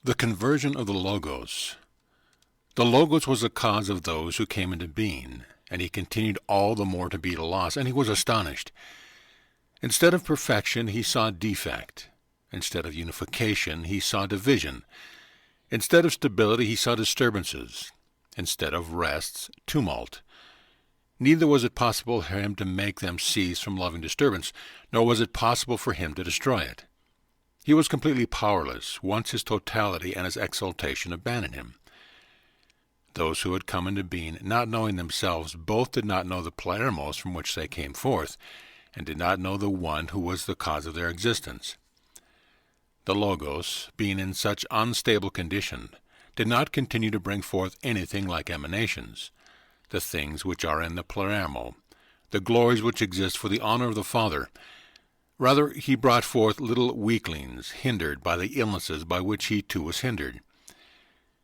The conversion of the Logos. The Logos was the cause of those who came into being, and he continued all the more to be at a loss, and he was astonished. Instead of perfection, he saw defect. Instead of unification, he saw division. Instead of stability, he saw disturbances. Instead of rests, tumult. Neither was it possible for him to make them cease from loving disturbance, nor was it possible for him to destroy it. He was completely powerless, once his totality and his exaltation abandoned him. Those who had come into being, not knowing themselves, both did not know the Pleromos from which they came forth, and did not know the one who was the cause of their existence. The Logos, being in such unstable condition, did not continue to bring forth anything like emanations, the things which are in the Pleroma, the glories which exist for the honor of the Father. Rather, he brought forth little weaklings, hindered by the illnesses by which he too was hindered.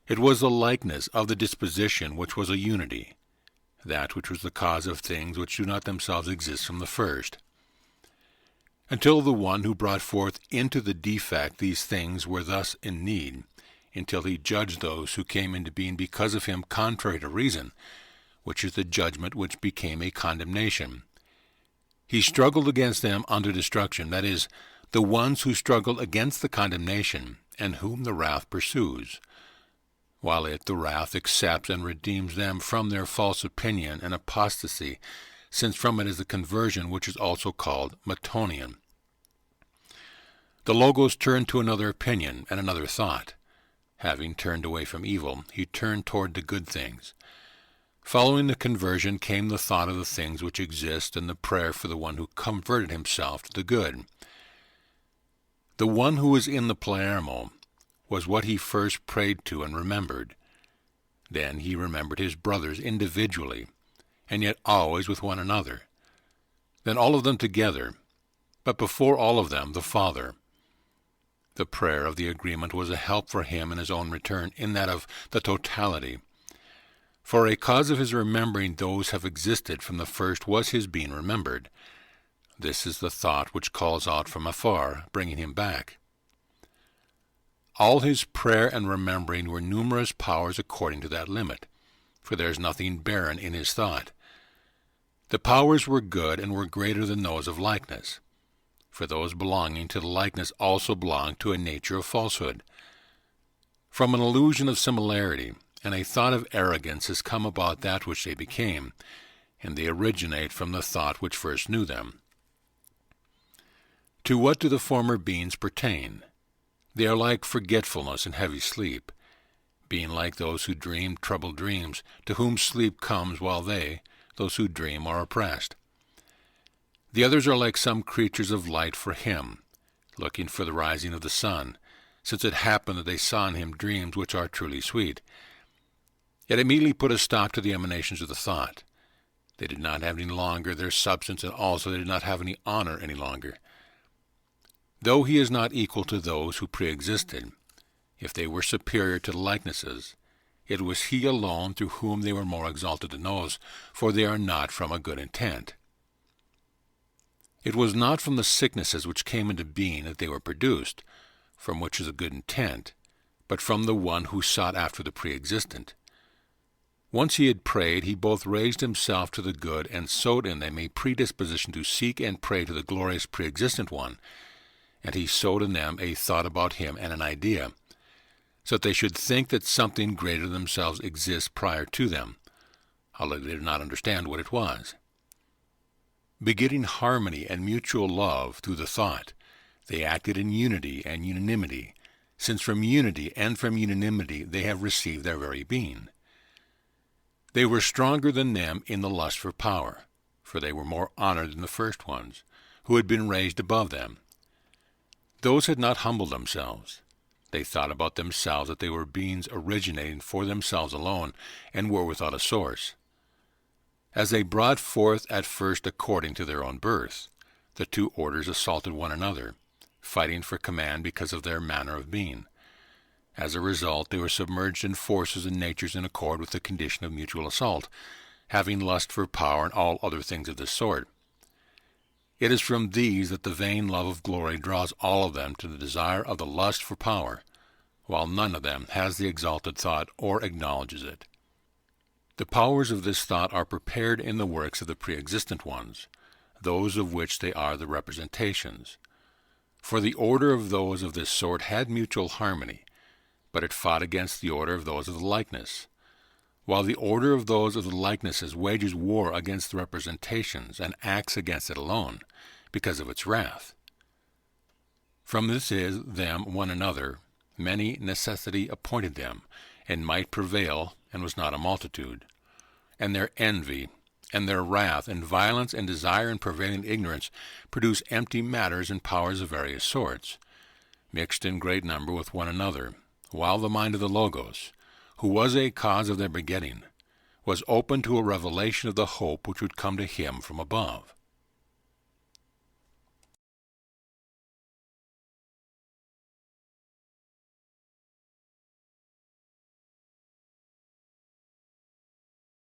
It was the likeness of the disposition which was a unity, that which was the cause of things which do not themselves exist from the first. Until the one who brought forth into the defect these things were thus in need, until he judged those who came into being because of him contrary to reason, which is the judgment which became a condemnation. He struggled against them under destruction, that is, the ones who struggle against the condemnation, and whom the wrath pursues, while it, the wrath, accepts and redeems them from their false opinion and apostasy, since from it is the conversion which is also called metonion. The Logos turned to another opinion and another thought. Having turned away from evil, he turned toward the good things. Following the conversion came the thought of the things which exist and the prayer for the one who converted himself to the good. The one who was in the Pleroma was what he first prayed to and remembered. Then he remembered his brothers individually, and yet always with one another. Then all of them together, but before all of them the Father. The prayer of the agreement was a help for him in his own return, in that of the totality. For a cause of his remembering those have existed from the first was his being remembered. This is the thought which calls out from afar, bringing him back. All his prayer and remembering were numerous powers according to that limit, for there is nothing barren in his thought. The powers were good and were greater than those of likeness, for those belonging to the likeness also belong to a nature of falsehood. From an illusion of similarity and a thought of arrogance has come about that which they became, and they originate from the thought which first knew them. To what do the former beings pertain? They are like forgetfulness and heavy sleep, being like those who dream troubled dreams, to whom sleep comes while they, those who dream, are oppressed. The others are like some creatures of light for him, looking for the rising of the sun, since it happened that they saw in him dreams which are truly sweet. Yet immediately put a stop to the emanations of the thought. They did not have any longer their substance, and also they did not have any honor any longer. Though he is not equal to those who pre-existed, if they were superior to the likenesses, it was he alone through whom they were more exalted than those, for they are not from a good intent. It was not from the sicknesses which came into being that they were produced, from which is a good intent, but from the one who sought after the pre-existent. Once he had prayed, he both raised himself to the good and sowed in them a predisposition to seek and pray to the glorious pre-existent one, and he sowed in them a thought about him and an idea, so that they should think that something greater than themselves exists prior to them, although they did not understand what it was. Begetting harmony and mutual love through the thought, they acted in unity and unanimity, since from unity and from unanimity they have received their very being. They were stronger than them in the lust for power, for they were more honored than the first ones, who had been raised above them. Those had not humbled themselves. They thought about themselves that they were beings originating for themselves alone, and were without a source. As they brought forth at first according to their own birth, the two orders assaulted one another, fighting for command because of their manner of being. As a result, they were submerged in forces and natures in accord with the condition of mutual assault, having lust for power and all other things of this sort. It is from these that the vain love of glory draws all of them to the desire of the lust for power, while none of them has the exalted thought or acknowledges it. The powers of this thought are prepared in the works of the pre-existent ones, those of which they are the representations. For the order of those of this sort had mutual harmony, but it fought against the order of those of the likeness, while the order of those of the likenesses wages war against the representations and acts against it alone, because of its wrath. From this is them one another, many necessity appointed them, and might prevail, and was not a multitude. And their envy, and their wrath, and violence, and desire, and prevailing ignorance produce empty matters and powers of various sorts, mixed in great number with one another, while the mind of the Logos, who was a cause of their begetting, was open to a revelation of the hope which would come to him from above.